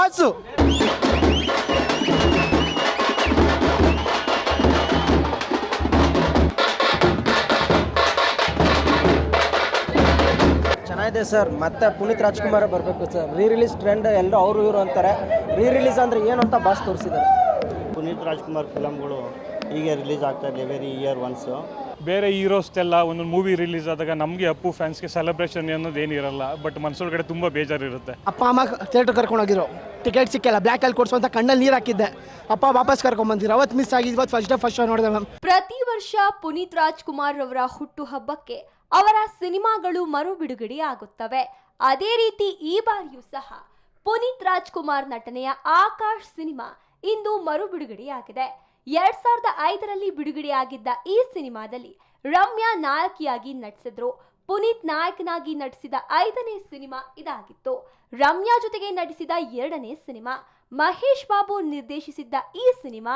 Boss. ಚೆನ್ನಾಗಿದೆ sir. ಮತ್ತೆ ಪುನೀತ್ ರಾಜ್ಕುಮಾರ್ ಬರಬೇಕು ಸರ್. ರಿಲೀಸ್ ಟ್ರೆಂಡ್ ಎಲ್ಲರೂ ಅವರು ಇವರು ಅಂತಾರೆ. ರಿಲೀಸ್ ಅಂದರೆ ಏನು ಅಂತ ಬಾಸ್ ತೋರಿಸಿದ್ದಾರೆ. ಪುನೀತ್ ರಾಜ್ಕುಮಾರ್ ಫಿಲಮ್ಗಳು ಹೀಗೆ ರಿಲೀಸ್ ಆಗ್ತಾ ಇದೆ ಎವ್ರಿ ಇಯರ್ ಒನ್ಸು. ಬೇರೆ ಹೀರೋಸ್ದೆಲ್ಲ ಒಂದೊಂದು ಮೂವಿ ರಿಲೀಸ್ ಆದಾಗ ನಮಗೆ ಅಪ್ಪು ಫ್ಯಾನ್ಸ್ಗೆ ಸೆಲೆಬ್ರೇಷನ್ ಅನ್ನೋದು ಏನಿರಲ್ಲ, ಬಟ್ ಮನಸ್ಸೊಳಗಡೆ ತುಂಬ ಬೇಜಾರಿರುತ್ತೆ. ಅಪ್ಪ ಅಮ್ಮ ಥಿಯೇಟ್ರ್ ಕರ್ಕೊಂಡೋಗಿರೋ, ಟಿಕೆಟ್ ಸಿಕ್ಕಿಲ್ಲ, ಬ್ಲ್ಯಾಕಲ್ಲಿ ಕೊಡ್ಸೋಂತ ಕಣ್ಣಲ್ಲಿ ನೀರು ಹಾಕಿದ್ದೆ. ಅಪ್ಪ ವಾಪಸ್ ಕರ್ಕೊಂಡ್ಬಂದಿರೋ, ಅವತ್ತು ಮಿಸ್ ಆಗಿ ಇವತ್ತು ಫಸ್ಟ್ ಶೋ ನೋಡಿದೆ ಮ್ಯಾಮ್. ಪ್ರತಿ ವರ್ಷ ಪುನೀತ್ ರಾಜ್ಕುಮಾರ್ ಅವರ ಹುಟ್ಟುಹಬ್ಬಕ್ಕೆ ಅವರ ಸಿನಿಮಾಗಳು ಮರು ಬಿಡುಗಡೆ ಆಗುತ್ತವೆ. ಅದೇ ರೀತಿ ಈ ಬಾರಿಯೂ ಸಹ ಪುನೀತ್ ರಾಜ್ಕುಮಾರ್ ನಟನೆಯ ಆಕಾಶ್ ಸಿನಿಮಾ ಇಂದು ಮರು ಬಿಡುಗಡೆಯಾಗಿದೆ. 2005ರಲ್ಲಿ ಬಿಡುಗಡೆಯಾಗಿದ್ದ ಈ ಸಿನಿಮಾದಲ್ಲಿ ರಮ್ಯಾ ನಾಯಕಿಯಾಗಿ ನಟಿಸಿದ್ರು. ಪುನೀತ್ ನಾಯಕನಾಗಿ ನಟಿಸಿದ 5ನೇ ಸಿನಿಮಾ ಇದಾಗಿತ್ತು. ರಮ್ಯಾ ಜೊತೆಗೆ ನಟಿಸಿದ 2ನೇ ಸಿನಿಮಾ. ಮಹೇಶ್ ಬಾಬು ನಿರ್ದೇಶಿಸಿದ್ದ ಈ ಸಿನಿಮಾ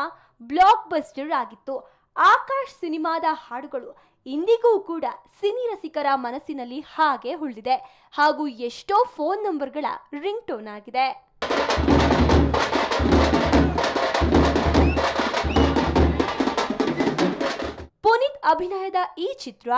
ಬ್ಲಾಕ್ ಬಸ್ಟರ್ ಆಗಿತ್ತು. ಆಕಾಶ್ ಸಿನಿಮಾದ ಹಾಡುಗಳು ಇಂದಿಗೂ ಕೂಡ ಸಿನಿ ರಸಿಕರ ಮನಸ್ಸಿನಲ್ಲಿ ಹಾಗೆ ಉಳಿದಿದೆ ಹಾಗೂ ಎಷ್ಟೋ ಫೋನ್ ನಂಬರ್ಗಳ ರಿಂಗ್ ಟೋನ್ ಆಗಿದೆ. ಪುನೀತ್ ಅಭಿನಯದ ಈ ಚಿತ್ರ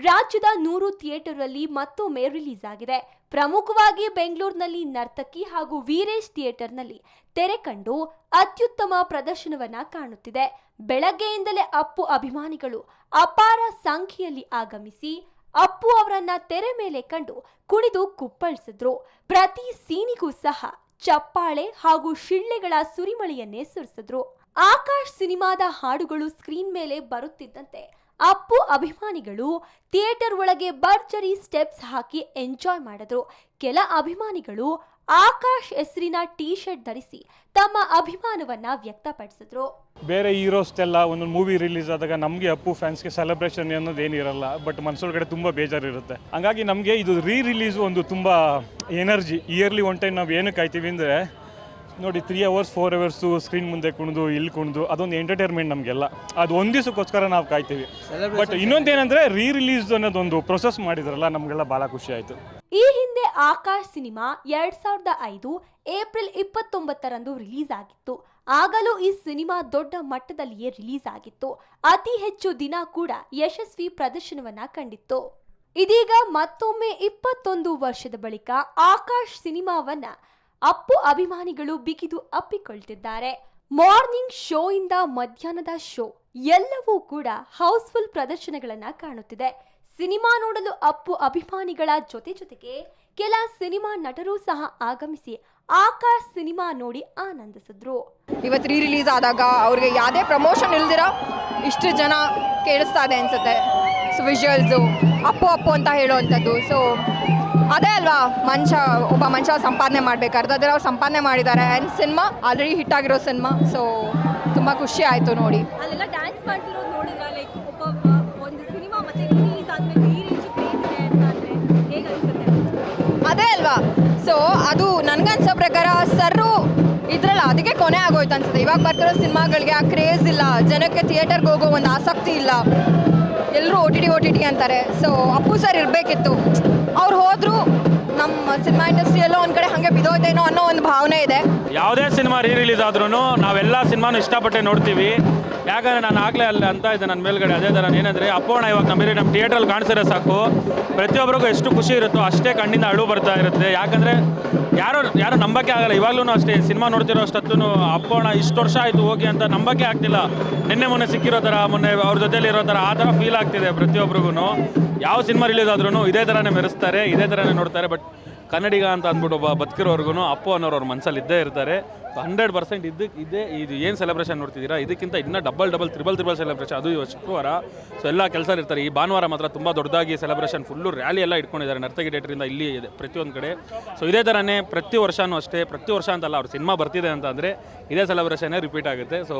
ರಾಜ್ಯದ 100 ಥಿಯೇಟರ್ ಅಲ್ಲಿ ಮತ್ತೊಮ್ಮೆ ರಿಲೀಸ್ ಆಗಿದೆ. ಪ್ರಮುಖವಾಗಿ ಬೆಂಗಳೂರಿನಲ್ಲಿ ನರ್ತಕಿ ಹಾಗೂ ವೀರೇಶ್ ಥಿಯೇಟರ್ನಲ್ಲಿ ತೆರೆ ಕಂಡು ಅತ್ಯುತ್ತಮ ಪ್ರದರ್ಶನವನ್ನ ಕಾಣುತ್ತಿದೆ. ಬೆಳಗ್ಗೆಯಿಂದಲೇ ಅಪ್ಪು ಅಭಿಮಾನಿಗಳು ಅಪಾರ ಸಂಖ್ಯೆಯಲ್ಲಿ ಆಗಮಿಸಿ ಅಪ್ಪು ಅವರನ್ನ ತೆರೆ ಮೇಲೆ ಕಂಡು ಕುಣಿದು ಕುಪ್ಪಳಿಸಿದ್ರು. ಪ್ರತಿ ಸೀನಿಗೂ ಸಹ ಚಪ್ಪಾಳೆ ಹಾಗೂ ಶಿಳ್ಳೆಗಳ ಸುರಿಮಳೆಯನ್ನೇ ಸುರಿಸಿದ್ರು. ಆಕಾಶ್ ಸಿನಿಮಾದ ಹಾಡುಗಳು ಸ್ಕ್ರೀನ್ ಮೇಲೆ ಬರುತ್ತಿದ್ದಂತೆ ಅಪ್ಪು ಅಭಿಮಾನಿಗಳು ಥಿಯೇಟರ್ ಒಳಗೆ ಭರ್ಜರಿ ಸ್ಟೆಪ್ಸ್ ಹಾಕಿ ಎಂಜಾಯ್ ಮಾಡಿದ್ರು. ಕೆಲ ಅಭಿಮಾನಿಗಳು ಆಕಾಶ್ ಹೆಸರಿನ ಟೀ ಶರ್ಟ್ ಧರಿಸಿ ತಮ್ಮ ಅಭಿಮಾನವನ್ನ ವ್ಯಕ್ತಪಡಿಸಿದ್ರು. ಬೇರೆ ಹೀರೋಸ್ದೆಲ್ಲ ಒಂದೊಂದು ಮೂವಿ ರಿಲೀಸ್ ಆದಾಗ ನಮಗೆ ಅಪ್ಪು ಫ್ಯಾನ್ಸ್ಗೆ ಸೆಲೆಬ್ರೇಷನ್ ಅನ್ನೋದು ಏನಿರಲ್ಲ, ಬಟ್ ಮನಸ್ಸೊಳಗಡೆ ತುಂಬ ಬೇಜಾರಿರುತ್ತೆ. ಹಂಗಾಗಿ ನಮಗೆ ಇದು ರಿಲೀಸು ಒಂದು ತುಂಬ ಎನರ್ಜಿ. ಇಯರ್ಲಿ ಒನ್ ಟೈಮ್ ನಾವು ಏನಕ್ಕೆ ಕಾಯ್ತೀವಿ ಅಂದರೆ ನೋಡಿ 3 hours 4 hours ಸ್ಕ್ರೀನ್ ಮುಂದೆ ಕುಣಿದು ಇಲ್ಲಿ ಕುಣಿದು ಅದೊಂದು ಎಂಟರ್ಟೈನ್ಮೆಂಟ್ ನಮಗೆಲ್ಲ. ಅದು ಒಂದು ದಿವಸಕ್ಕೋಸ್ಕರ ನಾವು ಕಾಯ್ತೀವಿ. ಬಟ್ ಇನ್ನೊಂದೇನೆಂದರೆ ರಿಲೀಸ್ ಅನ್ನೋದೊಂದು ಪ್ರೊಸೆಸ್ ಮಾಡಿದ್ರಲ್ಲ, ನಮಗೆಲ್ಲ ಭಾಳ ಖುಷಿ ಆಯಿತು. ಈ ಹಿಂದೆ ಆಕಾಶ್ ಸಿನಿಮಾ 2005 ಏಪ್ರಿಲ್ 29ರಂದು ರಿಲೀಸ್ ಆಗಿತ್ತು. ಆಗಲೂ ಈ ಸಿನಿಮಾ ದೊಡ್ಡ ಮಟ್ಟದಲ್ಲಿಯೇ ರಿಲೀಸ್ ಆಗಿತ್ತು. ಅತಿ ಹೆಚ್ಚು ದಿನ ಕೂಡ ಯಶಸ್ವಿ ಪ್ರದರ್ಶನವನ್ನ ಕಂಡಿತ್ತು. ಇದೀಗ ಮತ್ತೊಮ್ಮೆ 21 ವರ್ಷದ ಬಳಿಕ ಆಕಾಶ್ ಸಿನಿಮಾವನ್ನ ಅಪ್ಪು ಅಭಿಮಾನಿಗಳು ಬಿಗಿದು ಅಪ್ಪಿಕೊಳ್ತಿದ್ದಾರೆ. ಮಾರ್ನಿಂಗ್ ಶೋ ಇಂದ ಮಧ್ಯಾಹ್ನದ ಶೋ ಎಲ್ಲವೂ ಕೂಡ ಹೌಸ್ಫುಲ್ ಪ್ರದರ್ಶನಗಳನ್ನ ಕಾಣುತ್ತಿದೆ. ಸಿನಿಮಾ ನೋಡಲು ಅಪ್ಪು ಅಭಿಮಾನಿಗಳ ಜೊತೆಗೆ ಕೆಲ ಸಿನಿಮಾ ನಟರು ಸಹ ಆಗಮಿಸಿ ಆಕಾಶ್ ಸಿನಿಮಾ ನೋಡಿ ಆನಂದಿಸಿದ್ರು. ಇವತ್ತು ರಿಲೀಸ್ ಆದಾಗ ಅವ್ರಿಗೆ ಯಾವುದೇ ಪ್ರಮೋಷನ್ ಇಲ್ದಿರ ಇಷ್ಟು ಜನ ಕೇಳಿಸ್ತಾ ಇದೆ ಅನ್ಸುತ್ತೆ. ಸೊ ವಿಜುವಲ್ಸು ಅಪ್ಪು ಅಪ್ಪು ಅಂತ ಹೇಳುವಂಥದ್ದು. ಸೊ ಅದೇ ಅಲ್ವಾ ಒಬ್ಬ ಮನುಷ್ಯ ಸಂಪಾದನೆ ಮಾಡಬೇಕಾದ್ರೆ ಅವ್ರು ಸಂಪಾದನೆ ಮಾಡಿದ್ದಾರೆ. ಆ್ಯಂಡ್ ಸಿನಿಮಾ ಆಲ್ರೆಡಿ ಹಿಟ್ ಆಗಿರೋ ಸಿನಿಮಾ. ಸೊ ತುಂಬ ಖುಷಿ ಆಯಿತು ನೋಡಿ. ಅಲ್ಲೆಲ್ಲ ಡ್ಯಾನ್ಸ್ ಮಾಡ್ತಿರೋದು ನೋಡಿದ್ರೆ ಲೈಕ್ ಒಂದು ಸಿನಿಮಾ ಮತ್ತೆ ರಿಲೀಸ್ ಆದ್ಮೇಲೆ ಈ ರೀತಿ ಕ್ರೇಜ್ ಇದೆ ಅಂತ ಅಂದರೆ ಹೇಗೆ ಅನಿಸುತ್ತೆ? ಅದೇ ಅಲ್ವಾ. ಸೊ ಅದು ನನಗನ್ಸೋ ಪ್ರಕಾರ ಸರ್ರು ಇದ್ರಲ್ಲ ಅದಕ್ಕೆ ಕೊನೆ ಆಗೋಯ್ತು ಅನ್ಸುತ್ತೆ. ಇವಾಗ ಬರ್ತಿರೋ ಸಿನಿಮಾಗಳಿಗೆ ಆ ಕ್ರೇಜ್ ಇಲ್ಲ, ಜನಕ್ಕೆ ಥಿಯೇಟರ್ಗೆ ಹೋಗೋ ಒಂದು ಆಸಕ್ತಿ ಇಲ್ಲ. ಎಲ್ಲರೂ ಓ ಟಿ ಟಿ ಅಂತಾರೆ. ಸೊ ಅಪ್ಪು ಸರ್ ಇರಬೇಕಿತ್ತು. ಅವ್ರು ಹೋದ್ರು ನಮ್ಮ ಸಿನಿಮಾ ಇಂಡಸ್ಟ್ರಿಯಲ್ಲೂ ಒಂದು ಕಡೆ ಹಾಗೆ ಬಿದೋಯ್ತೇನೋ ಅನ್ನೋ ಒಂದು ಭಾವನೆ ಇದೆ. ಯಾವುದೇ ಸಿನಿಮಾ ರಿಲೀಸ್ ಆದ್ರೂ ನಾವೆಲ್ಲ ಸಿನಿಮಾನು ಇಷ್ಟಪಟ್ಟೆ ನೋಡ್ತೀವಿ. ಯಾಕಂದರೆ ನಾನು ಆಗಲೇ ಅಲ್ಲಿ ಅಂತ ಇದ್ದೆ ನನ್ನ ಮೇಲ್ಗಡೆ ಅದೇ ಥರ ಏನಂದರೆ ಅಪ್ಪೋಣ ಇವಾಗ ನಮ್ಮ ಥಿಯೇಟ್ರಲ್ಲಿ ಕಾಣಿಸಿದ್ರೆ ಸಾಕು ಪ್ರತಿಯೊಬ್ಬರಿಗೂ ಎಷ್ಟು ಖುಷಿ ಇರುತ್ತೋ ಅಷ್ಟೇ ಕಣ್ಣಿಂದ ಅಳು ಬರ್ತಾ ಇರುತ್ತೆ. ಯಾಕಂದರೆ ಯಾರು ನಂಬಕ್ಕೆ ಆಗಲ್ಲ. ಇವಾಗಲೂ ಅಷ್ಟೇ ಸಿನಿಮಾ ನೋಡ್ತಿರೋ ಅಷ್ಟೊತ್ತು ಅಪ್ಪೋಣ ಇಷ್ಟು ವರ್ಷ ಆಯಿತು ಹೋಗಿ ಅಂತ ನಂಬಕ್ಕೆ ಆಗ್ತಿಲ್ಲ. ಮೊನ್ನೆ ಸಿಕ್ಕಿರೋ ಥರ ಮೊನ್ನೆ ಅವ್ರ ಜೊತೆಲಿ ಇರೋ ಥರ ಆ ಥರ ಫೀಲ್ ಆಗ್ತಿದೆ ಪ್ರತಿಯೊಬ್ಬರಿಗೂ. ಯಾವ ಸಿನಿಮಾ ರಿಲೀಸ್ ಆದ್ರೂ ಇದೇ ಥರನೇ ಮೆರೆಸ್ತಾರೆ, ಇದೇ ಥರನೇ ನೋಡ್ತಾರೆ. ಬಟ್ ಕನ್ನಡಿಗ ಅಂತ ಅಂದ್ಬಿಟ್ಟು ಒಬ್ಬ ಬದುಕಿರೋರ್ಗು ಅಪ್ಪು ಅನ್ನೋರು ಅವ್ರ ಮನಸ್ಸಲ್ಲಿ ಇದ್ದೇ ಇರ್ತಾರೆ. 100% ಇದು ಏನು ಸೆಲೆಬ್ರೇಷನ್ ನೋಡ್ತಿದ್ದೀರಾ ಇದಕ್ಕಿಂತ ಇನ್ನೂ ಡಬಲ್ ತ್ರಿಬಲ್ ಸೆಲೆಬ್ರೇಷನ್. ಅದು ಇವತ್ತು ಶುಕ್ರವಾರ. ಸೊ ಎಲ್ಲ ಕೆಲಸ ಇರ್ತಾರೆ. ಈ ಭಾನುವಾರ ಮಾತ್ರ ತುಂಬ ದೊಡ್ಡದಾಗಿ ಸೆಲೆಬ್ರೇಷನ್ ಫುಲ್ಲು ರ್ಯಾಲಿ ಎಲ್ಲ ಇಟ್ಕೊಂಡಿದ್ದಾರೆ ನರ್ತಕಿ ಥಿಯೇಟ್ರಿಂದ ಇಲ್ಲಿ ಇದೆ ಪ್ರತಿಯೊಂದು ಕಡೆ. ಸೊ ಇದೇ ಥರನೇ ಪ್ರತಿ ವರ್ಷವೂ ಅಷ್ಟೇ, ಪ್ರತಿ ವರ್ಷ ಅಂತಲ್ಲ, ಅವ್ರ ಸಿನಿಮಾ ಬರ್ತಿದೆ ಅಂತ ಅಂದರೆ ಇದೇ ಸೆಲೆಬ್ರೇಷನ್ನೇ ರಿಪೀಟ್ ಆಗುತ್ತೆ. ಸೊ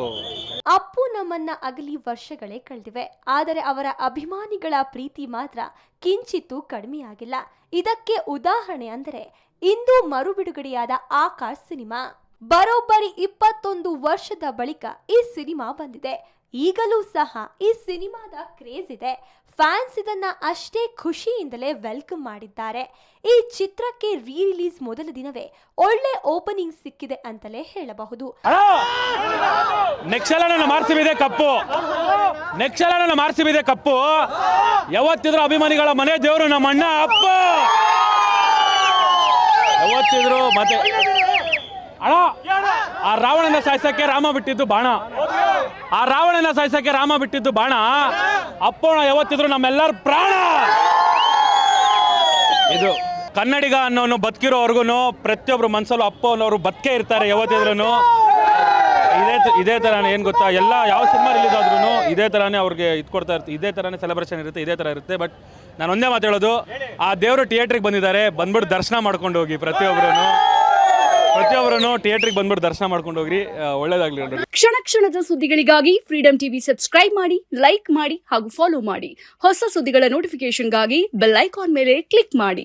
ಅಪ್ಪು ನಮ್ಮನ್ನ ಅಗಲಿ ವರ್ಷಗಳೇ ಕಳೆದಿವೆ, ಆದರೆ ಅವರ ಅಭಿಮಾನಿಗಳ ಪ್ರೀತಿ ಮಾತ್ರ ಕಿಂಚಿತ್ತೂ ಕಡಿಮೆಯಾಗಿಲ್ಲ. ಇದಕ್ಕೆ ಉದಾಹರಣೆ ಅಂದರೆ ಇಂದು ಮರು ಬಿಡುಗಡೆಯಾದ ಆಕಾಶ್ ಸಿನಿಮಾ. ಬರೋಬ್ಬರಿ 21 ವರ್ಷದ ಬಳಿಕ ಈ ಸಿನಿಮಾ ಬಂದಿದೆ. ಈಗಲೂ ಸಹ ಈ ಸಿನಿಮಾದ ಕ್ರೇಜ್ ಇದೆ. ಫ್ಯಾನ್ಸ್ ಇದನ್ನ ಅಷ್ಟೇ ಖುಷಿಯಿಂದಲೇ ವೆಲ್ಕಮ್ ಮಾಡಿದ್ದಾರೆ. ಈ ಚಿತ್ರಕ್ಕೆ ರೀ ರಿಲೀಸ್ ಮೊದಲ ದಿನವೇ ಒಳ್ಳೆ ಓಪನಿಂಗ್ ಸಿಕ್ಕಿದೆ ಅಂತಲೇ ಹೇಳಬಹುದು. ನೆಕ್ಸ್ಟ್ ಸಲ ನನ್ನ ಮಾರ್ಸಿಬಿದೆ ಕಪ್ಪು, ನೆಕ್ಸ್ಟ್ ಸಲ ನನ್ನ ಮಾರ್ಸಿಬಿದೆ ಕಪ್ಪು. ಯಾವತ್ತಿದ್ರು ಅಭಿಮಾನಿಗಳ ಮನೆ ದೇವರು ನಮ್ಮ ಅಣ್ಣ ಅಪ್ಪ. ಯಾವತ್ತಿದ್ರು ಮತ್ತೆ ಅಣ್ಣ ಆ ರಾವಣನ ಸಾಯಿಸಕ್ಕೆ ರಾಮ ಬಿಟ್ಟಿದ್ದು ಬಾಣ, ಆ ರಾವಣನ ಸಾಯಿಸಕ್ಕೆ ರಾಮ ಬಿಟ್ಟಿದ್ದು ಬಾಣ. ಅಪ್ಪೋಣ ಯಾವತ್ತಿದ್ರು ನಮ್ಮೆಲ್ಲರ ಪ್ರಾಣ. ಇದು ಕನ್ನಡಿಗ ಅನ್ನೋನು ಬದುಕಿರೋವರೆಗೂ ಪ್ರತಿಯೊಬ್ಬರು ಮನಸ್ಸಲ್ಲೂ ಅಪ್ಪ ಅನ್ನೋರು ಬದುಕೇ ಇರ್ತಾರೆ ಯಾವತ್ತಿದ್ರೂ. ಇದೇ ಥರ ಏನು ಗೊತ್ತಾ, ಎಲ್ಲ ಯಾವ ಸಿನಿಮಾ ರಿಲೀಸ್ ಆದ್ರೂ ಇದೇ ಥರನೇ ಅವ್ರಿಗೆ ಇದು ಕೊಡ್ತಾ ಇರ್ತೀವಿ, ಇದೇ ಥರನೇ ಸೆಲೆಬ್ರೇಷನ್ ಇರುತ್ತೆ, ಇದೇ ಥರ ಇರುತ್ತೆ. ಬಟ್ ನಾನು ಒಂದೇ ಮಾತು ಹೇಳೋದು, ಆ ದೇವರು ಥಿಯೇಟ್ರಿಗೆ ಬಂದಿದ್ದಾರೆ, ಬಂದ್ಬಿಟ್ಟು ದರ್ಶನ ಮಾಡ್ಕೊಂಡು ಹೋಗಿ. ಪ್ರತಿಯೊಬ್ಬರೂ ಥಿಯೇಟ್ರಿಗೆ ಬಂದ್ಬಿಟ್ಟು ದರ್ಶನ ಮಾಡ್ಕೊಂಡು ಹೋಗ್ರಿ. ಒಳ್ಳೇದಾಗ್ಲಿ. ಕ್ಷಣ ಕ್ಷಣದ ಸುದ್ದಿಗಳಿಗಾಗಿ ಫ್ರೀಡಂ ಟಿವಿ ಸಬ್ಸ್ಕ್ರೈಬ್ ಮಾಡಿ, ಲೈಕ್ ಮಾಡಿ ಹಾಗೂ ಫಾಲೋ ಮಾಡಿ. ಹೊಸ ಸುದ್ದಿಗಳ ನೋಟಿಫಿಕೇಶನ್ಗಾಗಿ ಬೆಲ್ ಐಕಾನ್ ಮೇಲೆ ಕ್ಲಿಕ್ ಮಾಡಿ.